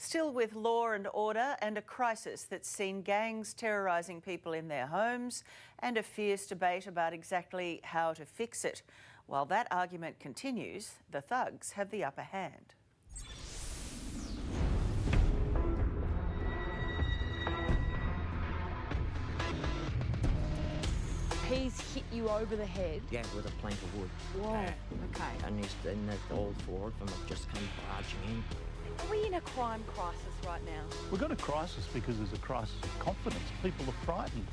Still with law and order and a crisis that's seen gangs terrorising people in their homes and a fierce debate about exactly how to fix it. While that argument continues, the thugs have the upper hand. He's hit you over the head? Yeah, with a plank of wood. Whoa, okay. And all four of them have just come barging in. Are we in a crime crisis right now? We've got a crisis because there's a crisis of confidence. People are frightened.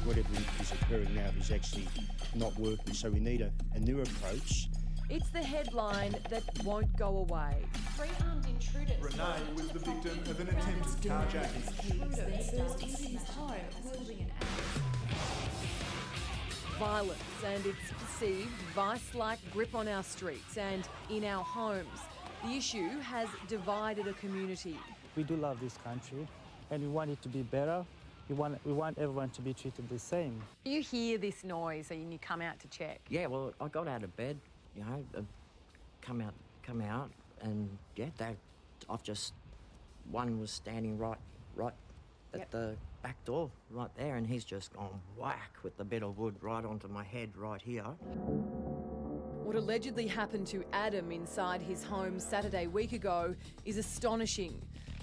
Whatever is occurring now is actually not working, so we need a new approach. It's the headline that won't go away. 3 armed intruders. Renee was the victim of an attempted carjacking. Intruders burst into his home, wielding an axe. Violence and its perceived vice-like grip on our streets and in our homes. The issue has divided a community. We do love this country and we want it to be better. We want everyone to be treated the same. You hear this noise and you come out to check? Yeah, well, I got out of bed, you know, come out, and yeah, one was standing right at the back door, right there, and he's just gone whack with the bit of wood right onto my head right here. What allegedly happened to Adam inside his home Saturday week ago is astonishing.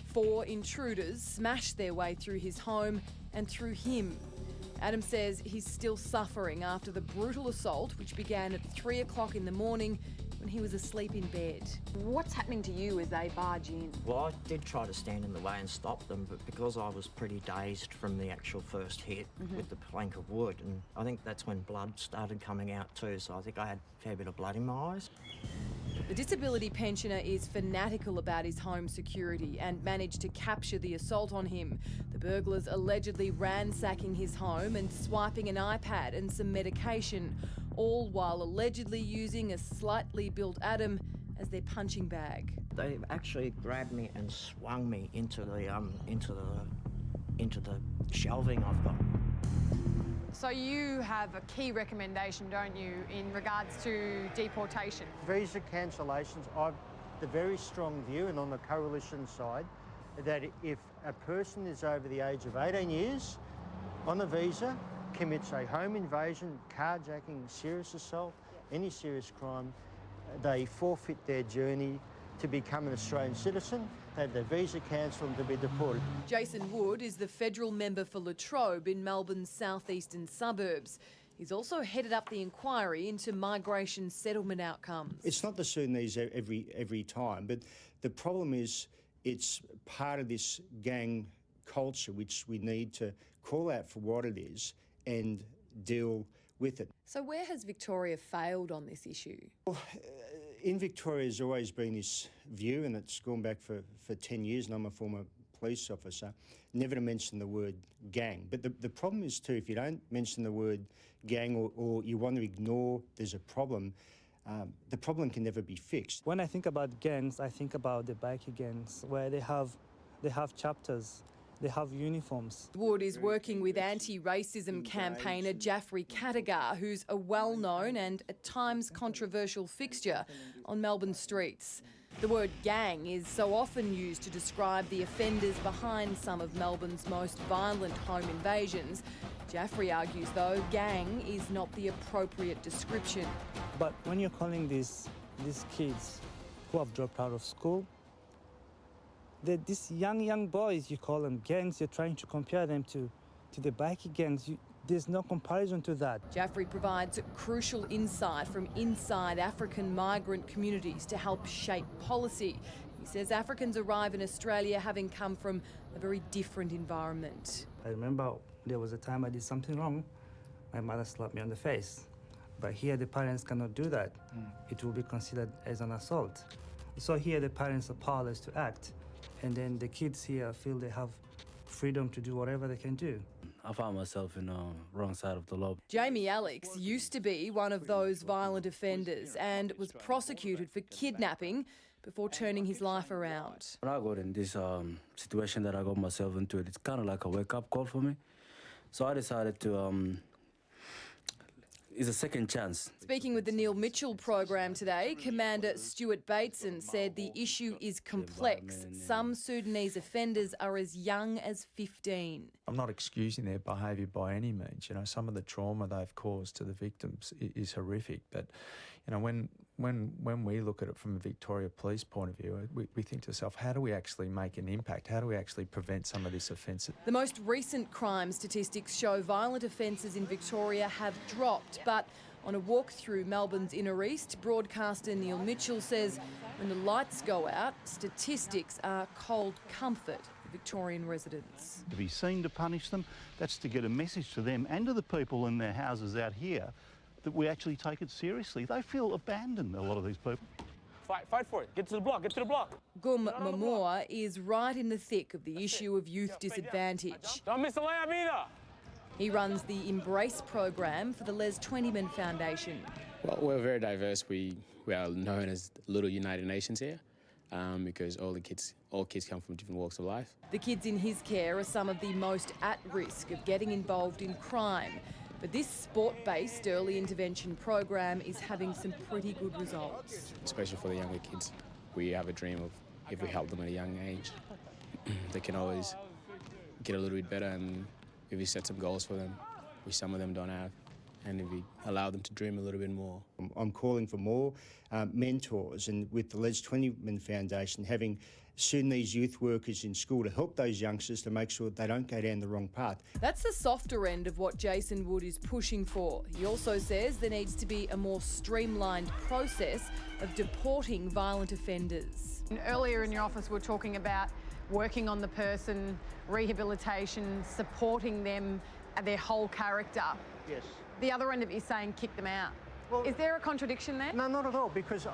4 intruders smashed their way through his home and through him. Adam says he's still suffering after the brutal assault, which began at 3 o'clock in the morning when he was asleep in bed. What's happening to you as they barge in? Well, I did try to stand in the way and stop them, but because I was pretty dazed from the actual first hit with the plank of wood, and I think that's when blood started coming out too, so I think I had a fair bit of blood in my eyes. The disability pensioner is fanatical about his home security and managed to capture the assault on him. The burglars allegedly ransacking his home and swiping an iPad and some medication, all while allegedly using a slightly built Adam as their punching bag. They actually grabbed me and swung me into the shelving I've got. So you have a key recommendation, don't you, in regards to deportation? Visa cancellations, I've the very strong view, and on the coalition side, that if a person is over the age of 18 years on a visa, commits a home invasion, carjacking, serious assault, any serious crime, they forfeit their journey to become an Australian citizen, they have their visa cancelled and to be deported. Jason Wood is the federal member for Latrobe in Melbourne's southeastern suburbs. He's also headed up the inquiry into migration settlement outcomes. It's not the Sudanese every time, but the problem is it's part of this gang culture which we need to call out for what it is and deal with it. So where has Victoria failed on this issue? Well, in Victoria there's always been this view, and it's gone back for 10 years, and I'm a former police officer, never to mention the word gang. But the problem is too, if you don't mention the word gang or you want to ignore there's a problem, the problem can never be fixed. When I think about gangs, I think about the bikie gangs where they have chapters. They have uniforms. Wood is working with anti-racism campaigner Jaffrey Katagar, who's a well-known and at times controversial fixture on Melbourne streets. The word gang is so often used to describe the offenders behind some of Melbourne's most violent home invasions. Jaffrey argues, though, gang is not the appropriate description. But when you're calling these kids who have dropped out of school, these young boys, you call them gangs, you're trying to compare them to the bikie gangs. There's no comparison to that. Jaffrey provides crucial insight from inside African migrant communities to help shape policy. He says Africans arrive in Australia having come from a very different environment. I remember there was a time I did something wrong. My mother slapped me on the face. But here the parents cannot do that. It will be considered as an assault. So here the parents are powerless to act. And then the kids here feel they have freedom to do whatever they can do. I found myself in the wrong side of the law. Jamie Alex used to be one of those violent offenders and was prosecuted for kidnapping before turning his life around. When I got in this situation that I got myself into, it's kind of like a wake-up call for me. So I decided to It's a second chance. Speaking with the Neil Mitchell program today, Commander Stuart Bateson said the issue is complex. Some Sudanese offenders are as young as 15. I'm not excusing their behaviour by any means. You know, some of the trauma they've caused to the victims is horrific. But, you know, when we look at it from a Victoria Police point of view, we think to ourselves, how do we actually make an impact? How do we actually prevent some of this offence? The most recent crime statistics show violent offences in Victoria have dropped, but on a walk through Melbourne's Inner East, broadcaster Neil Mitchell says when the lights go out, statistics are cold comfort for Victorian residents. To be seen to punish them, that's to get a message to them and to the people in their houses out here that we actually take it seriously. They feel abandoned, a lot of these people. Fight for it. Get to the block. Get to the block. Gum Mamoa is right in the thick of the issue of youth disadvantage. Don't miss the layup either. He runs the Embrace program for the Les Twentyman Foundation. Well, we're very diverse. We are known as Little United Nations here because all kids come from different walks of life. The kids in his care are some of the most at risk of getting involved in crime. But this sport-based early intervention program is having some pretty good results. Especially for the younger kids. We have a dream of if we help them at a young age, they can always get a little bit better, and if we set some goals for them, which some of them don't have, and if we allow them to dream a little bit more. I'm calling for more mentors, and with the Les Twentyman Foundation having Sudanese youth workers in school to help those youngsters to make sure that they don't go down the wrong path. That's the softer end of what Jason Wood is pushing for. He also says there needs to be a more streamlined process of deporting violent offenders. And earlier in your office, we were talking about working on the person, rehabilitation, supporting them and their whole character. Yes. The other end of it is saying kick them out. Well, is there a contradiction there? No, not at all, because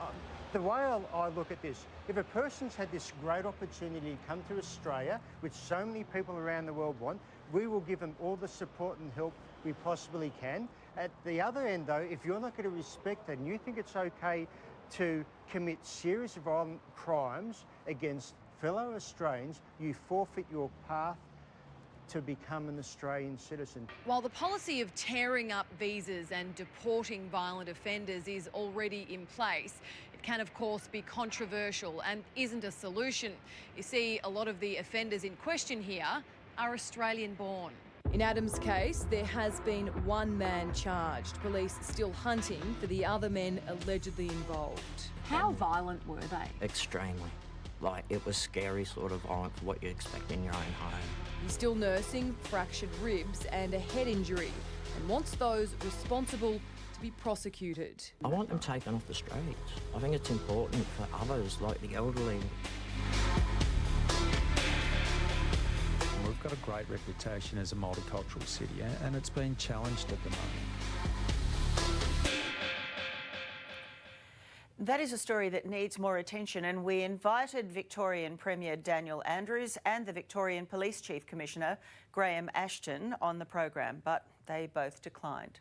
the way I look at this, if a person's had this great opportunity to come to Australia, which so many people around the world want, we will give them all the support and help we possibly can. At the other end, though, if you're not going to respect that and you think it's okay to commit serious violent crimes against fellow Australians, you forfeit your path to become an Australian citizen. While the policy of tearing up visas and deporting violent offenders is already in place, it can of course be controversial and isn't a solution. You see, a lot of the offenders in question here are Australian born. In Adam's case, there has been one man charged. Police still hunting for the other men allegedly involved. How violent were they? Extremely. Like, it was scary sort of violent for what you expect in your own home. He's still nursing fractured ribs and a head injury and wants those responsible to be prosecuted. I want them taken off the streets. I think it's important for others, like the elderly. We've got a great reputation as a multicultural city, and it's been challenged at the moment. That is a story that needs more attention, and we invited Victorian Premier Daniel Andrews and the Victorian Police Chief Commissioner Graham Ashton on the program, but they both declined.